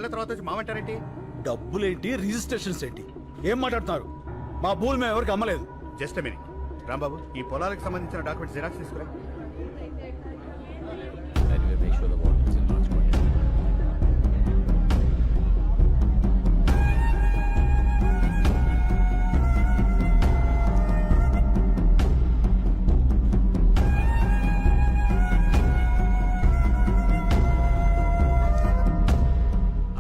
3 నెలల తర్వాత వచ్చి మామంటారేంటి? డబ్బులేంటి, రిజిస్ట్రేషన్స్ ఏంటి, ఏం మాట్లాడుతున్నారు? మా భూమి మేము ఎవరికి అమ్మలేదు. జస్ట్ మినిట్ రాంబాబు, ఈ పొలాలకు సంబంధించిన డాక్యుమెంట్స్ జిరాక్స్ తీసుకురా.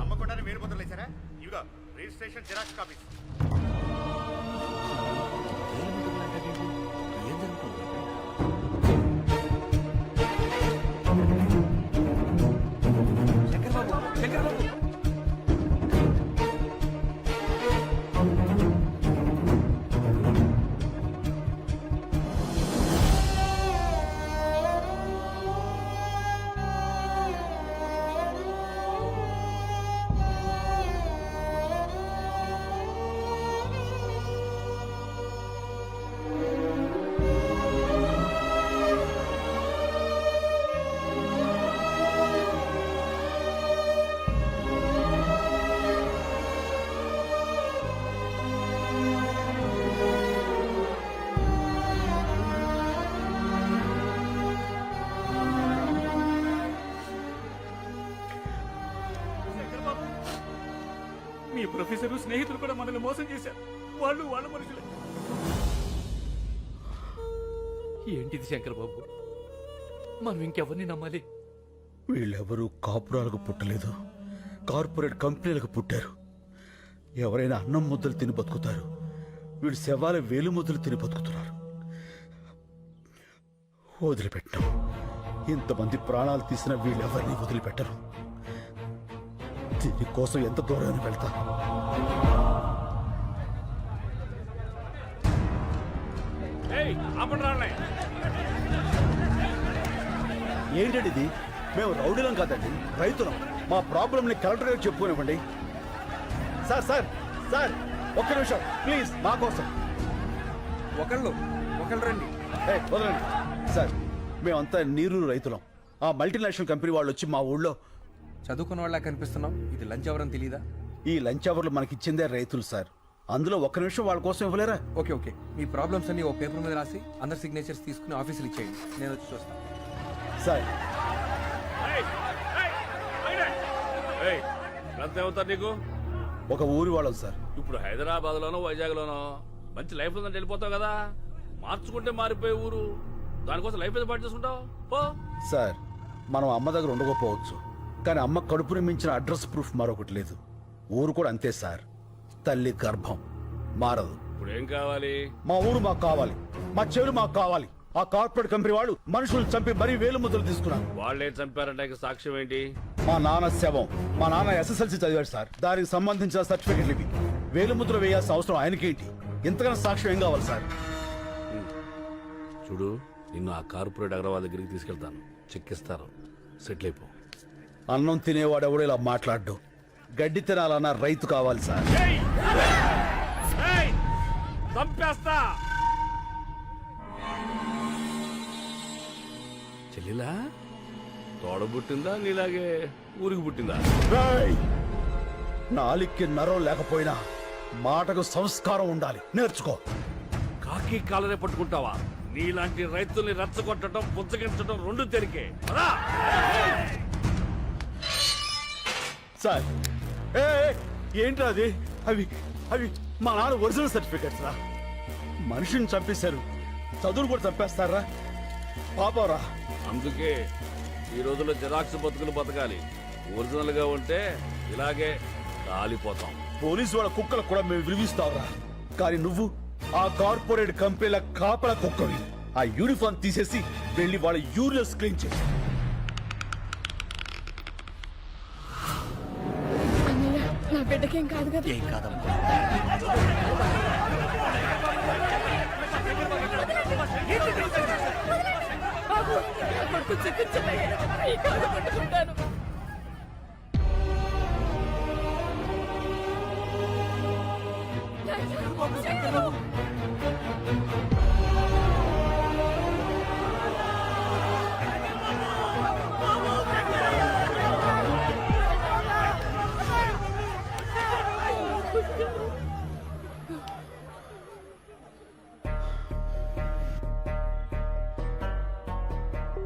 అమ్మకుండానే వేరు ముద్రలు వేసారా? ఇవిగో రిజిస్ట్రేషన్ జిరాక్స్ కాపీస్. మీ ప్రొఫెసరు స్నేహితులు కూడా మనల్ని మోసం చేశారు. వాళ్ళు వాళ్ళ మనుషులే. ఏంటిది శంకర్ బాబు, మనం ఇంకెవరిని నమ్మాలి? వీళ్ళెవరూ కాపురాలకు పుట్టలేదు, కార్పొరేట్ కంపెనీలకు పుట్టారు. ఎవరైనా అన్నం ముద్దలు తిని బతుకుతారు, వీళ్ళు శవాల వేలు ముద్దలు తిని బతుకుతున్నారు. వదిలిపెట్టాం. ఇంతమంది ప్రాణాలు తీసిన వీళ్ళెవరిని వదిలిపెట్టరు. దీనికోసం ఎంత దూరాన్ని వెళ్తా. ఏంటండి ఇది? మేము రౌడీలం కాదండి, రైతులం. మా ప్రాబ్లంని కలెక్టర్ గారికి చెప్పుకోనివ్వండి. సార్ సార్ సార్ ఒక్క నిమిషం ప్లీజ్, మా కోసం. ఒకళ్ళు రండి. వదలండి సార్, మేమంతా నీరు రైతులం. ఆ మల్టీనేషనల్ కంపెనీ వాళ్ళు వచ్చి మా ఊళ్ళో చదువుకున్న వాళ్ళ కనిపిస్తున్నాం. ఇది లంచ్ అవర్ అని తెలీదా? ఈ లంచ్ అవర్లు మనకిచ్చిందే రైతులు సార్. అందులో ఒక్క నిమిషం వాళ్ళ కోసం ఇవ్వలేరా? ఓకే, మీ ప్రాబ్లమ్స్ అన్ని ఓ పేపర్ మీద రాసి అందరి సిగ్నేచర్స్ తీసుకుని ఆఫీసులు ఇచ్చేయండి. నేను వచ్చి చూస్తాను. సార్ అవుతారు నీకు ఒక ఊరి వాళ్ళం సార్. ఇప్పుడు హైదరాబాద్ లోనో వైజాగ్ లోనో మంచి లైఫ్ ఉందంటే వెళ్ళిపోతావు కదా. మార్చుకుంటే మారిపోయే ఊరు, దానికోసం లైఫ్ ఏదో పాటు చేసుకుంటావు పో. సార్ మనం అమ్మ దగ్గర ఉండకపోవచ్చు, కానీ అమ్మ కడుపుని మించిన అడ్రస్ ప్రూఫ్ మరొకటి లేదు. ఊరు కూడా అంతే సార్, తల్లి గర్భం మారదు. ఇప్పుడు ఏం కావాలి? మా ఊరు మాకు కావాలి, మా చెవులు మాకు కావాలి. ఆ కార్పొరేట్ కంపెనీ వాళ్ళు మనుషులు చంపి మరీ వేలు ముద్దలు తీసుకున్నారు. వాళ్ళే చంపారంటే సాక్ష్యం ఏంటి? మా నాన్న శవం. మా నాన్న SSLC చదివాడు సార్, దానికి సంబంధించిన సర్టిఫికెట్లు ఇవి. వేలు ముద్ర వేయాల్సిన అవసరం ఆయనకేంటి? ఇంతకన్నా సాక్ష్యం ఏం కావాలి సార్? చూడు, నిన్ను ఆ కార్పొరేట్ అగ్రవాల్ దగ్గరికి తీసుకెళ్తాను, చెక్కిస్తారు, సెటిల్ అయిపో. అన్నం తినేవాడు ఎవడో ఇలా మాట్లాడ్డు. గడ్డి తినాలన్న రైతు కావాలి సార్. చంపేస్తా. చెల్లిలా తోడబుట్టిందా నీలాగే ఊరికి పుట్టిందా? నాలికి నరం లేకపోయినా మాటకు సంస్కారం ఉండాలి, నేర్చుకో. కాకి కాలనే పట్టుకుంటావా? నీలాంటి రైతుల్ని రెచ్చగొట్టడం, బుజ్జగించడం రెండు తెరికే. సార్ ఏంట్రా అది? అవి అవి మా నాన్న ఒరిజినల్ సర్టిఫికెట్స్ రా. మనిషిని చంపేశారు, చదువులు కూడా చంపేస్తారా? పాపరా. అందుకే ఈ రోజుల్లో జిరాక్స్ బతుకులు బతకాలి. ఒరిజినల్ గా ఉంటే ఇలాగే కాలిపోతాం. పోలీసు వాళ్ళ కుక్కలకు కూడా మేము విలువిస్తావురా, కానీ నువ్వు ఆ కార్పొరేట్ కంపెనీల కాపల కుక్కవి. ఆ యూనిఫామ్ తీసేసి వెళ్ళి వాళ్ళ యూరియస్ క్లీన్ చేసి. నా బిడ్డకేం కాదు కదా? ఏం కాదమ్మా. బాబు, నా కొడుకు చికిత్సలయ్యా, ఈ కాలు పట్టుకుంటాను.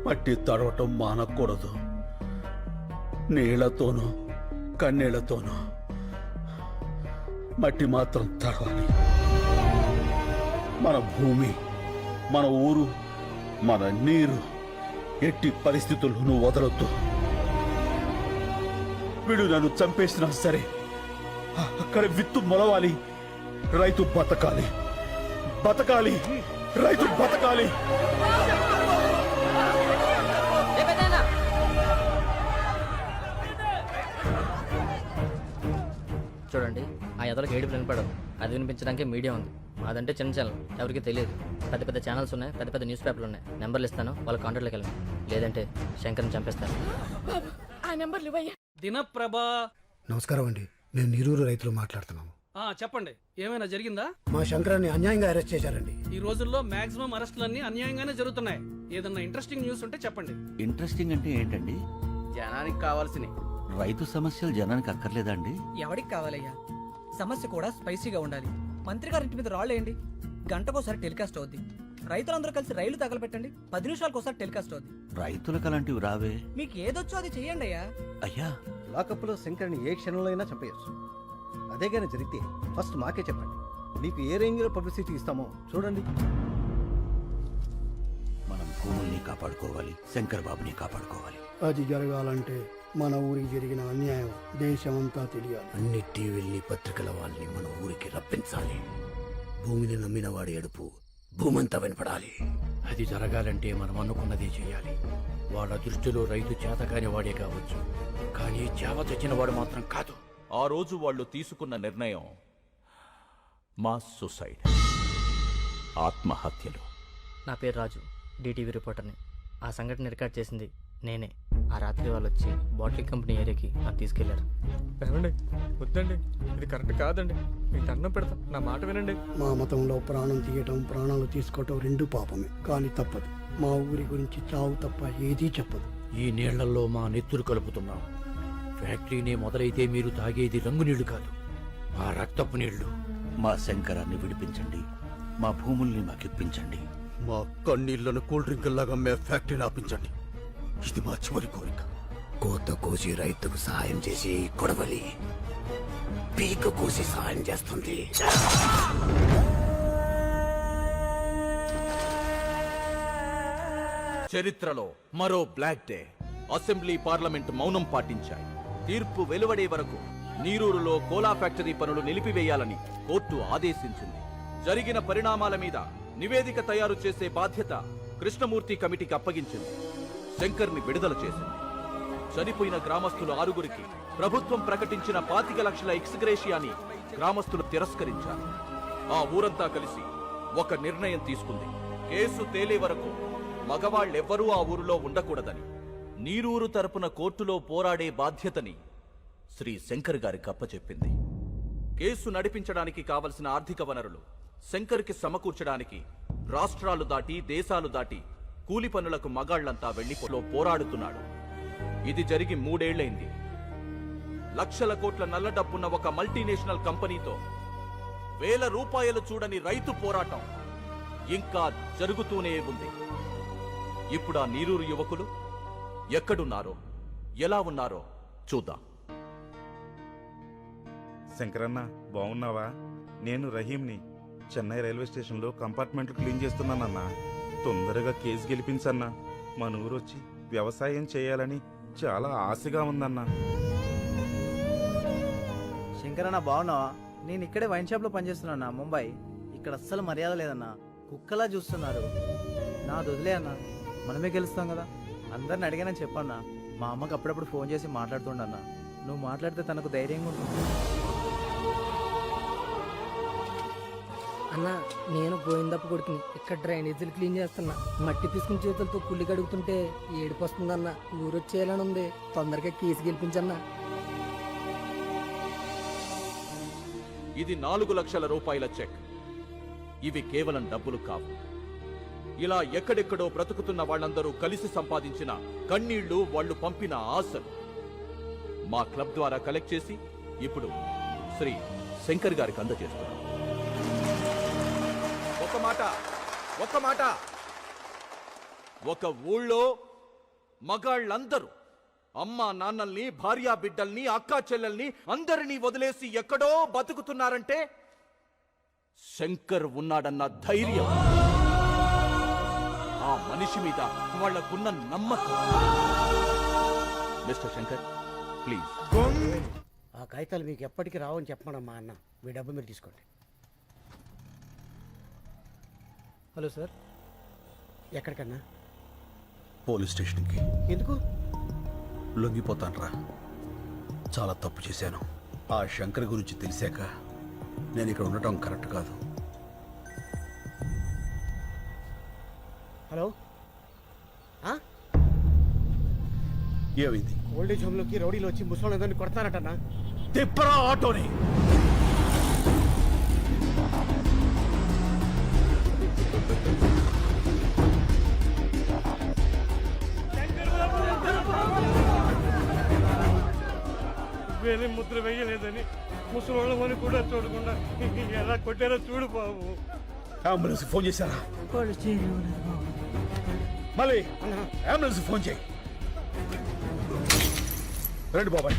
మట్టి తడవటం మానకూడదు. నీళ్లతోనూ కన్నీళ్లతోనూ మట్టి మాత్రం తడవాలి. మన భూమి, మన ఊరు, మన నీరు ఎట్టి పరిస్థితుల్లోనూ వదలొద్దు. వీడు నన్ను చంపేసినా సరే అక్కడ విత్తు మొలవాలి. రైతు బతకాలి, బతకాలి, రైతు బతకాలి. చూడండి, ఆ ఎదలకు ఏడుపు వినపడదు. అది వినిపించడానికి మీడియా ఉంది. అదంటే చిన్న ఛానల్, ఎవరికి తెలియదు. పెద్ద పెద్ద ఛానల్స్ ఉన్నాయి, పెద్ద పెద్ద న్యూస్ పేపర్లు ఉన్నాయి. నెంబర్లు ఇస్తాను, వాళ్ళ కాంటాక్ట్లోకి వెళ్ళండి. లేదంటే శంకర్ని చంపేస్తాను. బాబు ఆ నెంబర్లు ఇవ్వయ్యా. దినప్రభా. నమస్కారం అండి, నేను నీరూరు రైతులు మాట్లాడుతున్నాను. చెప్పండి, ఏమైనా జరిగిందా? మా శంకరాన్ని అన్యాయంగా అరెస్ట్ చేశారండి. ఈ రోజుల్లో మాక్సిమం అరెస్టులన్నీ అన్యాయంగానే జరుగుతున్నాయి. ఏదన్నా ఇంట్రెస్టింగ్ న్యూస్ ఉంటే చెప్పండి. ఇంట్రెస్టింగ్ అంటే ఏంటండి? జనానికి కావాల్సినవి. రైతు సమస్యలు జనానికి అక్కర్లేదా అండి? ఎవడికి కావాలయ్యా? సమస్య కూడా స్పైసీగా ఉండాలి. మంత్రి గారి ఇంటి మీద రాళ్ళేయండి, గంటకోసారి టెలికాస్ట్ అవుద్ది. రైతులందరూ కలిసి రైలు తగలబెట్టండి, 10 నిమిషాలకోసారి టెలికాస్ట్ అవుద్ది. రైతులకు అలాంటివి రావే. మీకు ఏదొచ్చో అది చెయ్యండి అయ్యా. అయ్యా, లాకప్లో శంకర్ని ఏ క్షణంలో అయినా చంపేయచ్చు. అదే కానీ జరిగితే ఫస్ట్ మాకే చెప్పండి. మీకు ఏ రేంజ్లో పబ్లిసిటీ ఇస్తామో చూడండి. మనం భూముల్ని కాపాడుకోవాలి, శంకర్ బాబుని కాపాడుకోవాలి. అది జరగాలంటే మన ఊరికి జరిగిన అన్యాయం దేశమంతా తెలియాలి. అన్ని టీవీల్ని, పత్రికల వాళ్ళని మన ఊరికి రప్పించాలి. భూమిని నమ్మిన వాడి ఎడుపు భూమంతా వినపడాలి. అది జరగాలంటే మనం అనుకున్నదే చేయాలి. వాళ్ళ దృష్టిలో రైతు చేతకాని వాడే కావచ్చు, కానీ చావ చచ్చిన వాడు మాత్రం కాదు. ఆ రోజు వాళ్ళు తీసుకున్న నిర్ణయం మాస్ సూసైడ్, ఆత్మహత్యలు. నా పేరు రాజు, డిటీవీ రిపోర్టర్ని. ఆ సంఘటన రికార్డ్ చేసింది నేనే. ఆ రాత్రి వాళ్ళు వచ్చి బాటిల్ కంపెనీ ఏరియాకి నన్ను తీసుకెళ్లారు. ఏమండి, వద్దండి, ఇది కరెక్ట్ కాదండి. మీకు దండం పెడతా, నా మాట వినండి. మా మతంలో ప్రాణం తీయటం, ప్రాణాలు తీసుకోవటం రెండు పాపమే, కానీ తప్పదు. మా ఊరి గురించి చావు తప్ప ఏదీ చెప్పదు. ఈ నీళ్లలో మా నెత్తురు కలుపుతున్నాం. ఫ్యాక్టరీనే మొదలైతే మీరు తాగేది రంగు నీళ్లు కాదు, ఆ రక్తపు నీళ్లు. మా శంకరాన్ని విడిపించండి, మా భూముల్ని మాకిప్పించండి. మా కన్నీళ్లను కూల్ డ్రింక్ లాగా మే ఫ్యాక్టరీని ఆపించండి. ఇది మా చివరి కోరిక. కోత కోసి రైతుకు సహాయం చేసి కొడవలి పీక కోసి సహాయం చేస్తుంది. చరిత్రలో మరో బ్లాక్ డే. అసెంబ్లీ, పార్లమెంట్ మౌనం పాటించాయి. తీర్పు వెలువడే వరకు నీరూరులో కోలా ఫ్యాక్టరీ పనులు నిలిపివేయాలని కోర్టు ఆదేశించింది. జరిగిన పరిణామాల మీద నివేదిక తయారు చేసే బాధ్యత కృష్ణమూర్తి కమిటీకి అప్పగించింది. శంకర్ని విడుదల చేసింది. చనిపోయిన గ్రామస్తులు 6గురికి ప్రభుత్వం ప్రకటించిన 25 లక్షల ఎక్స్గ్రేషియాని గ్రామస్తులు తిరస్కరించారు. ఆ ఊరంతా కలిసి ఒక నిర్ణయం తీసుకుంది. కేసు తేలే వరకు మగవాళ్ళెవ్వరూ ఆ ఊరిలో ఉండకూడదని. నీరూరు తరపున కోర్టులో పోరాడే బాధ్యతని శ్రీ శంకర్ గారికి అప్పచెప్పింది. కేసు నడిపించడానికి కావలసిన ఆర్థిక వనరులు శంకర్కి సమకూర్చడానికి రాష్ట్రాలు దాటి, దేశాలు దాటి కూలి పనులకు మగాళ్లంతా వెళ్లిపోలో పోరాడుతున్నాడు. ఇది జరిగి 3 ఏళ్లైంది. లక్షల కోట్ల నల్ల డబ్బున్న ఒక మల్టీనేషనల్ కంపెనీతో వేల రూపాయలు చూడని రైతు పోరాటం ఇంకా జరుగుతూనే ఉంది. ఇప్పుడు ఆ నీరూరు యువకులు ఎక్కడున్నారో, ఎలా ఉన్నారో చూద్దాం. శంకరన్న, బాగున్నావా? నేను రహీంని. చెన్నై రైల్వే స్టేషన్లో కంపార్ట్మెంట్లు క్లీన్ చేస్తున్నానన్నా. తొందరగా కేసు గెలిపించన్నా. మన ఊరు వచ్చి వ్యవసాయం చేయాలని చాలా ఆశగా ఉందన్నా. శంకరన్న బాగున్నావా? నేను ఇక్కడే వైన్ షాప్లో పనిచేస్తున్నా, ముంబై. ఇక్కడ అస్సలు మర్యాద లేదన్నా, కుక్కలా చూస్తున్నారు. నా వదిలే అన్నా, మనమే గెలుస్తాం కదా. అందరిని అడిగానని చెప్పన్నా. మా అమ్మకి అప్పుడప్పుడు ఫోన్ చేసి మాట్లాడుతుండన్నా. నువ్వు మాట్లాడితే తనకు ధైర్యంగా ఉంటుంది. అన్నా, నేను గోవిందప్ప కొడుకుని. ఇక్కడ డ్రైనేజీలు క్లీన్ చేస్తున్నా. మట్టి తీసుకుని చేతులతో కుళ్ళి కడుగుతుంటే ఏడుపు వస్తుందన్నా. ఊరొచ్చేయాలని ఉంది. తొందరగా కేసు గెలిపించన్నా. ఇది 4 లక్షల రూపాయల చెక్. ఇవి కేవలం డబ్బులు కావు. ఇలా ఎక్కడెక్కడో బ్రతుకుతున్న వాళ్ళందరూ కలిసి సంపాదించిన కన్నీళ్లు, వాళ్ళు పంపిన ఆశలు మా క్లబ్ ద్వారా కలెక్ట్ చేసి ఇప్పుడు శ్రీ శంకర్ గారికి అందజేస్తున్నాం. ఒక మాట, ఒక ఊళ్ళో మగాళ్ళందరూ అమ్మా నాన్నల్ని భార్యా బిడ్డల్ని అక్కా చెల్లెల్ని అందరినీ వదిలేసి ఎక్కడో బతుకుతున్నారంటే శంకర్ ఉన్నాడన్న ధైర్యం, ఆ మనిషి మీద వాళ్లకున్న నమ్మకం. Mister Shankar, please. ఆ కాగితాలు మీకు ఎప్పటికీ రావని చెప్పమన్నా మా అన్న. మీ డబ్బు మీరు తీసుకోండి. Hello sir. ఎక్కడికన్నా? పోలీస్ స్టేషన్కి. ఎందుకు? లొంగిపోతానురా. చాలా తప్పు చేశాను. ఆ శంకర్ గురించి తెలిసాక నేను ఇక్కడ ఉండటం కరెక్ట్ కాదు. హలో, ఏమైంది? ఓల్డేజ్ హోమ్లోకి రౌడీలు వచ్చి ముసలి కొడతారటన్నా. తిప్పరా ఆటోని. వేరే ముద్ర వేయలేదని ముసలోళ్ళమని కూడా చూడకుండా ఎలా కొట్టారో చూడు బాబు. అంబులెన్స్ ఫోన్ చేశారా? మళ్ళీ అంబులెన్స్ ఫోన్ చేయి. రండి బాబాయ్.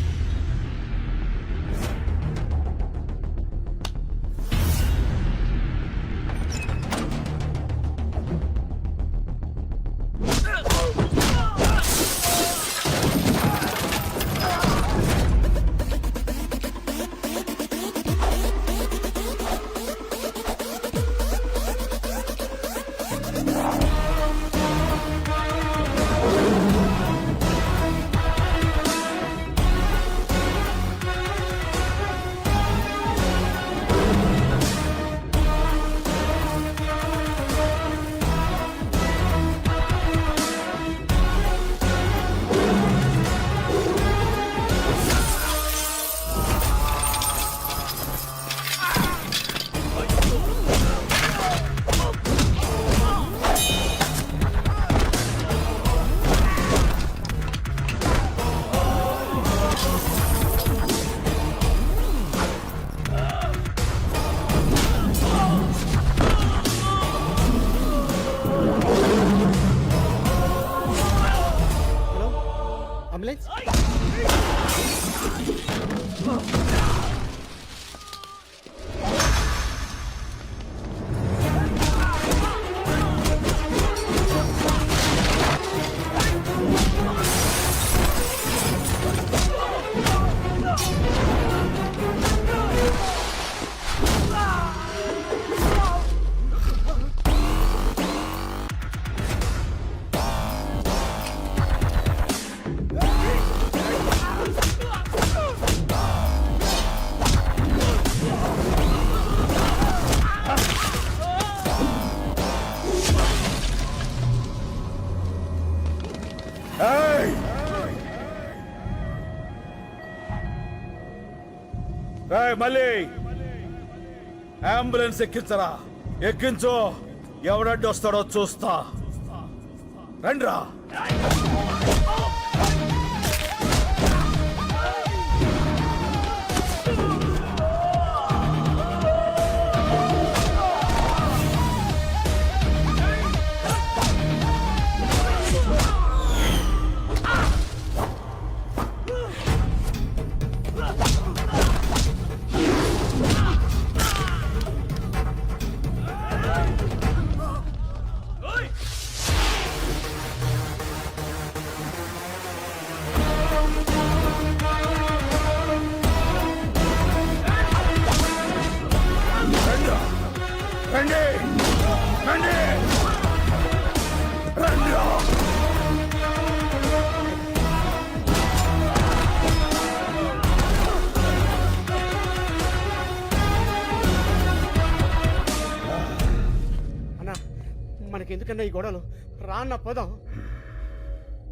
అంబులెన్స్. మళ్ళీ అంబులెన్స్ ఎక్కించరా. ఎక్కించు. ఎవడడ్డు వస్తాడో చూస్తా. రండ్రా. రండి రండి రండి. అన్నా, మనకెందుకన్నా ఈ గొడవలు? రా అన్న, పోదాం.